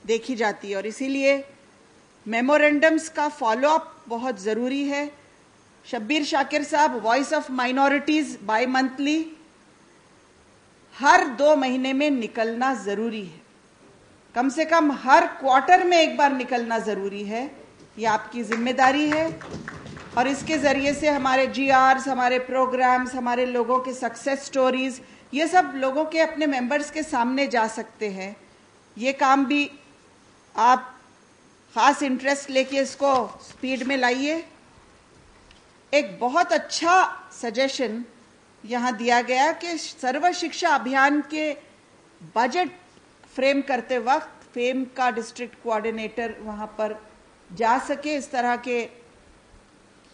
देखी जाती है और इसीलिए मेमोरेंडम्स का फॉलोअप बहुत ज़रूरी है। शब्बीर शाकिर साहब, voice of minorities bimonthly हर 2 महीने में निकलना ज़रूरी है, कम से कम हर क्वार्टर में एक बार निकलना ज़रूरी है। ये आपकी जिम्मेदारी है और इसके ज़रिए से हमारे GRs, हमारे प्रोग्राम्स, हमारे लोगों के सक्सेस स्टोरीज, ये सब लोगों के अपने मेंबर्स के सामने जा सकते हैं। ये काम भी आप ख़ास इंटरेस्ट लेके इसको स्पीड में लाइए। एक बहुत अच्छा सजेशन यहाँ दिया गया कि सर्व शिक्षा अभियान के बजट फ्रेम करते वक्त फेम का डिस्ट्रिक्ट कोऑर्डिनेटर वहाँ पर जा सके। इस तरह के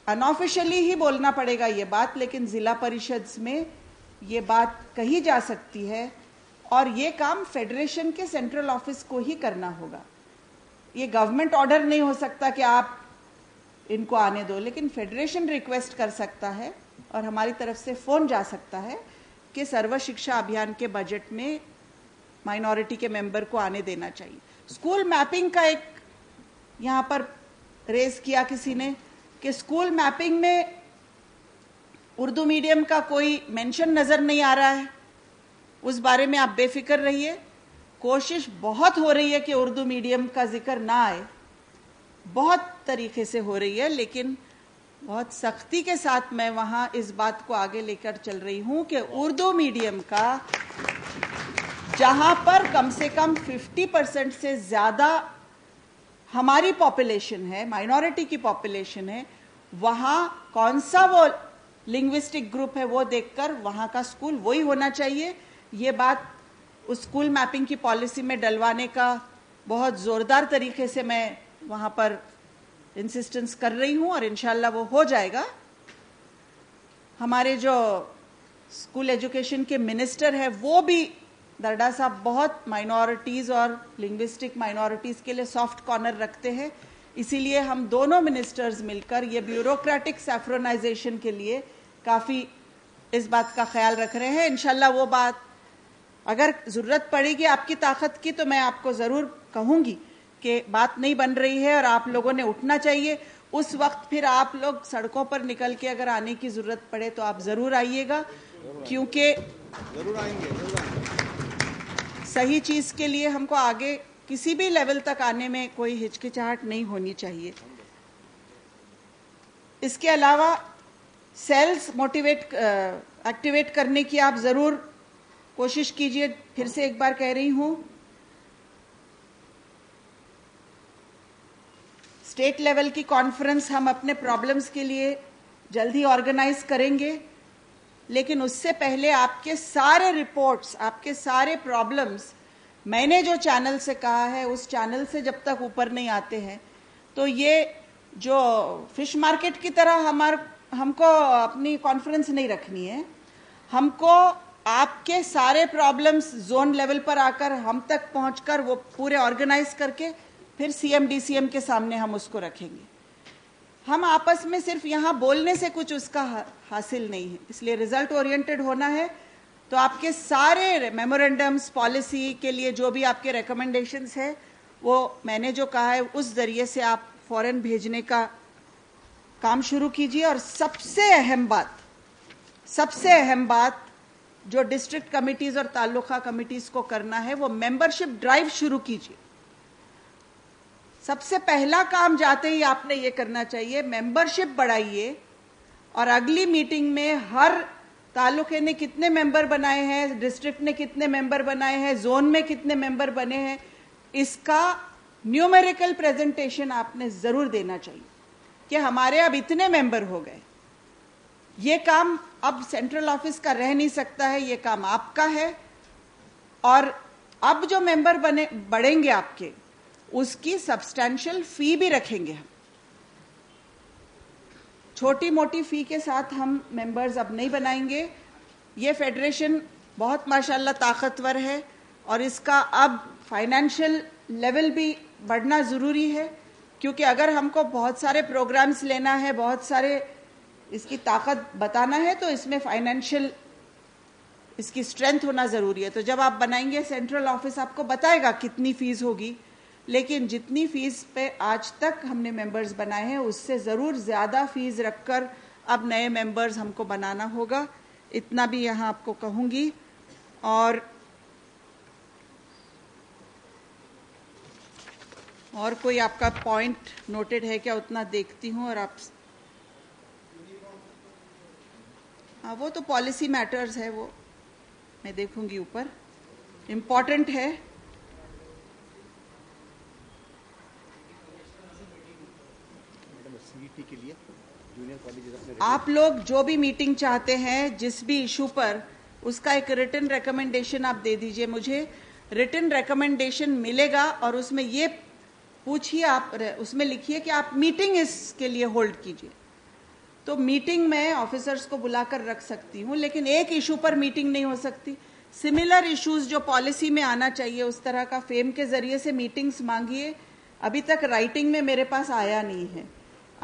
अनऑफिशियली ही बोलना पड़ेगा ये बात, लेकिन जिला परिषद में ये बात कही जा सकती है और ये काम फेडरेशन के सेंट्रल ऑफिस को ही करना होगा। ये गवर्नमेंट ऑर्डर नहीं हो सकता कि आप इनको आने दो, लेकिन फेडरेशन रिक्वेस्ट कर सकता है और हमारी तरफ से फोन जा सकता है कि सर्व शिक्षा अभियान के बजट में माइनॉरिटी के मेंबर को आने देना चाहिए। स्कूल मैपिंग का एक यहाँ पर रेज किया किसी ने कि स्कूल मैपिंग में उर्दू मीडियम का कोई मेंशन नजर नहीं आ रहा है। उस बारे में आप बेफिक्र रहिए, कोशिश बहुत हो रही है कि उर्दू मीडियम का जिक्र ना आए, बहुत तरीके से हो रही है, लेकिन बहुत सख्ती के साथ मैं वहां इस बात को आगे लेकर चल रही हूं कि उर्दू मीडियम का जहां पर कम से कम 50% से ज्यादा हमारी पॉपुलेशन है, माइनॉरिटी की पॉपुलेशन है, वहां कौन सा वो लिंग्विस्टिक ग्रुप है वो देखकर वहां का स्कूल वही होना चाहिए। ये बात उस स्कूल मैपिंग की पॉलिसी में डलवाने का बहुत जोरदार तरीके से मैं वहां पर इंसिस्टेंस कर रही हूं और इंशाल्लाह वो हो जाएगा। हमारे जो स्कूल एजुकेशन के मिनिस्टर है वो भी दरडा साहब बहुत माइनॉरिटीज और लिंग्विस्टिक माइनॉरिटीज के लिए सॉफ्ट कॉर्नर रखते हैं, इसीलिए हम दोनों मिनिस्टर्स मिलकर ये ब्यूरोक्रेटिक सैफ्रोनाइजेशन के लिए काफी इस बात का ख्याल रख रहे हैं। इंशाल्लाह वो बात अगर जरूरत पड़ेगी आपकी ताकत की तो मैं आपको जरूर कहूंगी कि बात नहीं बन रही है और आप लोगों ने उठना चाहिए। उस वक्त फिर आप लोग सड़कों पर निकल के अगर आने की जरूरत पड़े तो आप जरूर आइएगा, क्योंकि जरूर आएंगे। सही चीज के लिए हमको आगे किसी भी लेवल तक आने में कोई हिचकिचाहट नहीं होनी चाहिए। इसके अलावा सेल्स एक्टिवेट करने की आप जरूर कोशिश कीजिए। फिर से एक बार कह रही हूं, स्टेट लेवल की कॉन्फ्रेंस हम अपने प्रॉब्लम्स के लिए जल्दी ऑर्गेनाइज करेंगे, लेकिन उससे पहले आपके सारे रिपोर्ट्स, आपके सारे प्रॉब्लम्स मैंने जो चैनल से कहा है उस चैनल से जब तक ऊपर नहीं आते हैं तो ये जो फिश मार्केट की तरह हमको अपनी कॉन्फ्रेंस नहीं रखनी है। हमको आपके सारे प्रॉब्लम्स जोन लेवल पर आकर हम तक पहुंचकर वो पूरे ऑर्गेनाइज करके फिर CM DCM के सामने हम उसको रखेंगे। हम आपस में सिर्फ यहाँ बोलने से कुछ उसका हासिल नहीं है, इसलिए रिजल्ट ओरिएंटेड होना है। तो आपके सारे मेमोरेंडम्स, पॉलिसी के लिए जो भी आपके रिकमेंडेशंस है वो मैंने जो कहा है उस जरिए से आप फौरन भेजने का काम शुरू कीजिए। और सबसे अहम बात जो डिस्ट्रिक्ट कमिटीज और तालुका कमिटीज को करना है वो मेंबरशिप ड्राइव शुरू कीजिए। सबसे पहला काम जाते ही आपने ये करना चाहिए, मेंबरशिप बढ़ाइए और अगली मीटिंग में हर तालुके ने कितने मेंबर बनाए हैं, डिस्ट्रिक्ट ने कितने मेंबर बनाए हैं, जोन में कितने मेंबर बने हैं, इसका न्यूमेरिकल प्रेजेंटेशन आपने जरूर देना चाहिए कि हमारे अब इतने मेंबर हो गए। ये काम अब सेंट्रल ऑफिस का रह नहीं सकता है, ये काम आपका है। और अब जो मेंबर बढ़ेंगे आपके, उसकी सब्सटैंशियल फी भी रखेंगे हम। छोटी मोटी फी के साथ हम मेंबर्स अब नहीं बनाएंगे। ये फेडरेशन बहुत माशाल्लाह ताकतवर है और इसका अब फाइनेंशियल लेवल भी बढ़ना जरूरी है, क्योंकि अगर हमको बहुत सारे प्रोग्राम्स लेना है, बहुत सारे इसकी ताकत बताना है, तो इसमें फाइनेंशियल इसकी स्ट्रेंथ होना जरूरी है। तो जब आप बनाएंगे सेंट्रल ऑफिस आपको बताएगा कितनी फीस होगी, लेकिन जितनी फीस पे आज तक हमने मेंबर्स बनाए हैं उससे ज़रूर ज़्यादा फीस रखकर अब नए मेंबर्स हमको बनाना होगा, इतना भी यहाँ आपको कहूँगी। और कोई आपका पॉइंट नोटेड है क्या, उतना देखती हूँ। और आप हाँ, वो तो पॉलिसी मैटर्स है, वो मैं देखूंगी ऊपर, इम्पॉर्टेंट है। के लिए जूनियर कॉलेज आप लोग जो भी मीटिंग चाहते हैं जिस भी इशू पर, उसका एक रिटन रिकमेंडेशन आप दे दीजिए मुझे। रिटन रिकमेंडेशन मिलेगा और उसमें ये पूछिए, आप उसमें लिखिए कि आप मीटिंग इसके लिए होल्ड कीजिए। तो मीटिंग में ऑफिसर्स को बुलाकर रख सकती हूँ, लेकिन एक इशू पर मीटिंग नहीं हो सकती। सिमिलर इश्यूज जो पॉलिसी में आना चाहिए उस तरह का फेम के जरिए से मीटिंग्स मांगिए। अभी तक राइटिंग में मेरे पास आया नहीं है,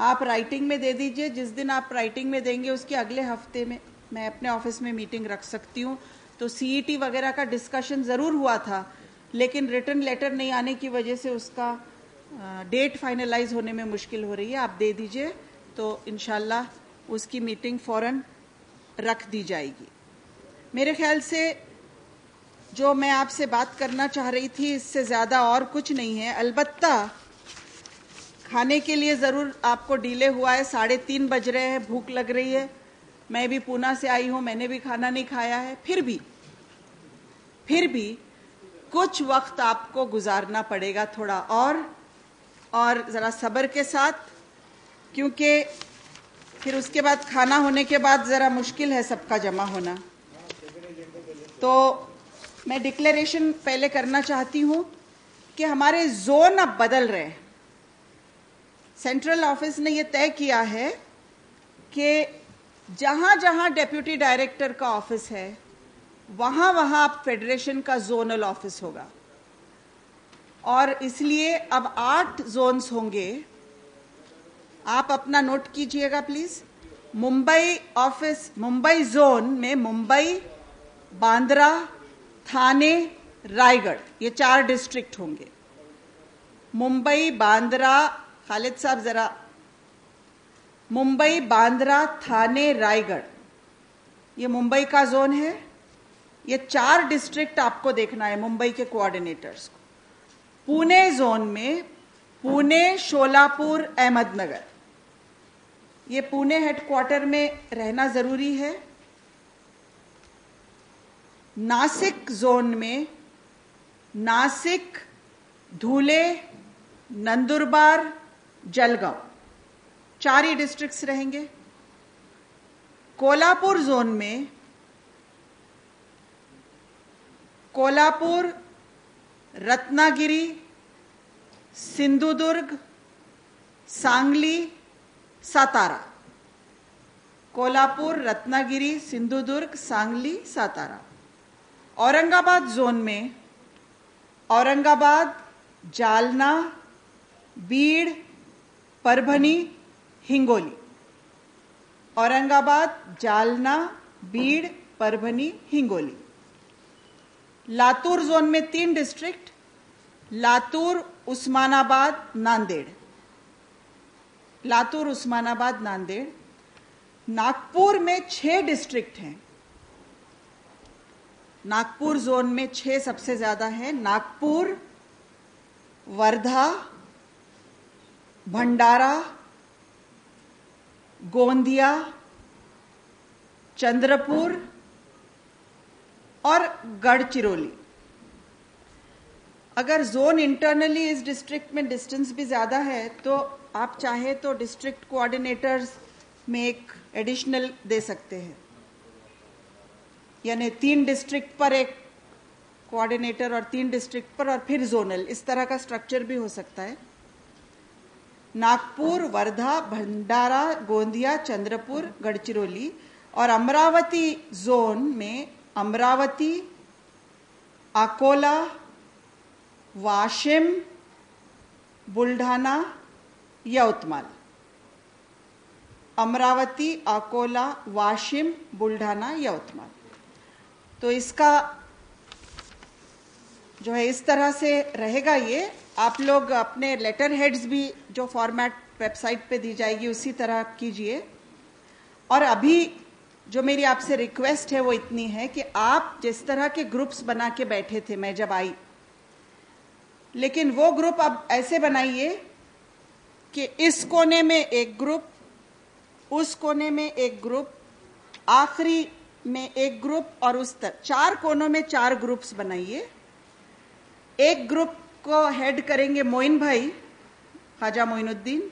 आप राइटिंग में दे दीजिए। जिस दिन आप राइटिंग में देंगे उसके अगले हफ्ते में मैं अपने ऑफिस में मीटिंग रख सकती हूँ। तो सीईटी वगैरह का डिस्कशन ज़रूर हुआ था, लेकिन रिटन लेटर नहीं आने की वजह से उसका डेट फाइनलाइज होने में मुश्किल हो रही है। आप दे दीजिए तो इंशाल्लाह उसकी मीटिंग फौरन रख दी जाएगी। मेरे ख्याल से जो मैं आपसे बात करना चाह रही थी इससे ज़्यादा और कुछ नहीं है। अलबत्ता खाने के लिए ज़रूर आपको डिले हुआ है, 3:30 बज रहे हैं, भूख लग रही है। मैं भी पूना से आई हूँ, मैंने भी खाना नहीं खाया है। फिर भी कुछ वक्त आपको गुजारना पड़ेगा थोड़ा और ज़रा सब्र के साथ, क्योंकि फिर उसके बाद खाना होने के बाद ज़रा मुश्किल है सबका जमा होना। तो मैं डिक्लेरेशन पहले करना चाहती हूँ कि हमारे जोन अब बदल रहे हैं। सेंट्रल ऑफिस ने यह तय किया है कि जहां जहां डेप्यूटी डायरेक्टर का ऑफिस है वहां वहां अब फेडरेशन का जोनल ऑफिस होगा, और इसलिए अब 8 जोन्स होंगे। आप अपना नोट कीजिएगा please. Mumbai office, Mumbai zone में मुंबई, बांद्रा, थाने, रायगढ़, ये 4 डिस्ट्रिक्ट होंगे। मुंबई, बांद्रा, खालिद साहब जरा, मुंबई, बांद्रा, थाने, रायगढ़, ये मुंबई का जोन है। ये 4 डिस्ट्रिक्ट आपको देखना है, मुंबई के कोऑर्डिनेटर्स को। पुणे जोन में पुणे, शोलापुर, अहमदनगर, ये पुणे हेडक्वार्टर में रहना जरूरी है। नासिक जोन में नासिक, धुले, नंदुरबार, जलगांव, 4 ही डिस्ट्रिक्ट्स रहेंगे। कोल्हापुर जोन में कोल्हापुर, रत्नागिरी, सिंधुदुर्ग, सांगली, सातारा। कोल्हापुर, रत्नागिरी, सिंधुदुर्ग, सांगली, सातारा। औरंगाबाद जोन में औरंगाबाद, जालना, बीड़, परभनी, हिंगोली। औरंगाबाद, जालना, बीड़, परभनी, हिंगोली। लातूर जोन में 3 डिस्ट्रिक्ट, लातूर, उस्मानाबाद, नांदेड़। लातूर, उस्मानाबाद, नांदेड़। नागपुर में 6 डिस्ट्रिक्ट हैं। नागपुर जोन में 6 सबसे ज्यादा है। नागपुर, वर्धा, भंडारा, गोंदिया, चंद्रपुर और गढ़चिरौली। अगर जोन इंटरनली इस डिस्ट्रिक्ट में डिस्टेंस भी ज्यादा है तो आप चाहे तो डिस्ट्रिक्ट कोऑर्डिनेटर्स में एक एडिशनल दे सकते हैं, यानी 3 डिस्ट्रिक्ट पर एक कोऑर्डिनेटर और 3 डिस्ट्रिक्ट पर और फिर जोनल, इस तरह का स्ट्रक्चर भी हो सकता है। नागपुर, वर्धा, भंडारा, गोंदिया, चंद्रपुर, गढ़चिरौली। और अमरावती जोन में अमरावती, अकोला, वाशिम, बुल्ढाना, यवतमाल। अमरावती, अकोला, वाशिम, बुल्ढाना, यवतमाल। तो इसका जो है इस तरह से रहेगा ये। आप लोग अपने लेटर हेड्स भी जो फॉर्मेट वेबसाइट पे दी जाएगी उसी तरह कीजिए। और अभी जो मेरी आपसे रिक्वेस्ट है वो इतनी है कि आप जिस तरह के ग्रुप्स बना के बैठे थे मैं जब आई, लेकिन वो ग्रुप अब ऐसे बनाइए कि इस कोने में एक ग्रुप, उस कोने में एक ग्रुप, आखिरी में एक ग्रुप और उस तक 4 कोनों में 4 ग्रुप्स बनाइए। एक ग्रुप को हेड करेंगे मोइन भाई ख्वाजा मोइनुद्दीन,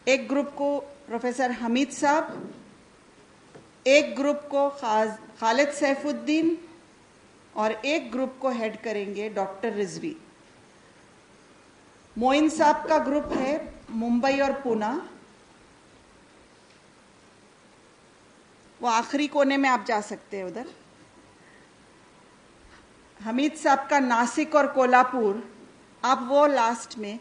एक ग्रुप को प्रोफेसर हमीद साहब, एक ग्रुप को खालिद सैफुद्दीन और एक ग्रुप को हेड करेंगे डॉक्टर रिजवी। मोइन साहब का ग्रुप है मुंबई और पूना, वो आखिरी कोने में आप जा सकते हैं उधर। हमीद साहब का नासिक और कोल्हापुर, आप वो लास्ट में,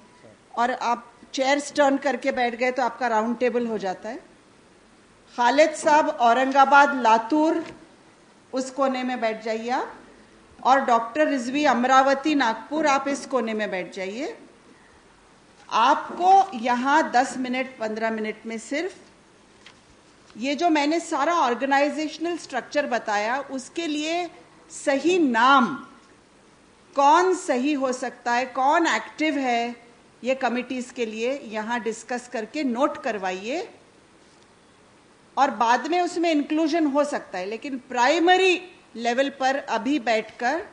और आप चेयर्स टर्न करके बैठ गए तो आपका राउंड टेबल हो जाता है। खालिद साहब औरंगाबाद लातूर, उस कोने में बैठ जाइए आप, और डॉक्टर रिजवी अमरावती नागपुर, आप इस कोने में बैठ जाइए। आपको यहां 10 मिनट 15 मिनट में सिर्फ ये जो मैंने सारा ऑर्गेनाइजेशनल स्ट्रक्चर बताया उसके लिए सही नाम, कौन सही हो सकता है, कौन एक्टिव है ये कमिटीज के लिए, यहां डिस्कस करके नोट करवाइए। और बाद में उसमें इंक्लूजन हो सकता है, लेकिन प्राइमरी लेवल पर अभी बैठकर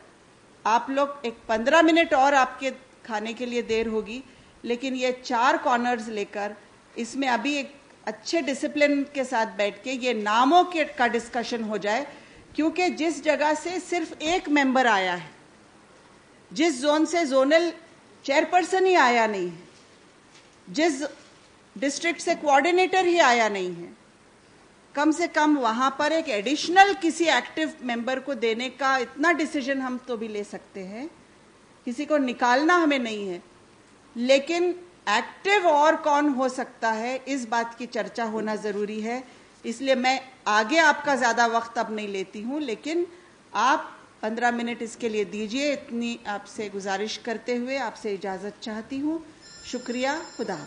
आप लोग एक 15 मिनट और आपके खाने के लिए देर होगी, लेकिन ये 4 कॉर्नर्स लेकर इसमें अभी एक अच्छे डिसिप्लिन के साथ बैठ के ये नामों के का डिस्कशन हो जाए। क्योंकि जिस जगह से सिर्फ एक मेंबर आया है, जिस जोन से जोनल चेयरपर्सन ही आया नहीं है, जिस डिस्ट्रिक्ट से कोऑर्डिनेटर ही आया नहीं है, कम से कम वहां पर एक एडिशनल किसी एक्टिव मेंबर को देने का इतना डिसीजन हम तो भी ले सकते हैं। किसी को निकालना हमें नहीं है, लेकिन एक्टिव और कौन हो सकता है इस बात की चर्चा होना जरूरी है। इसलिए मैं आगे आपका ज्यादा वक्त अब नहीं लेती हूं, लेकिन आप 15 मिनट इसके लिए दीजिए, इतनी आपसे गुजारिश करते हुए आपसे इजाजत चाहती हूं। शुक्रिया, खुदा हाफिज।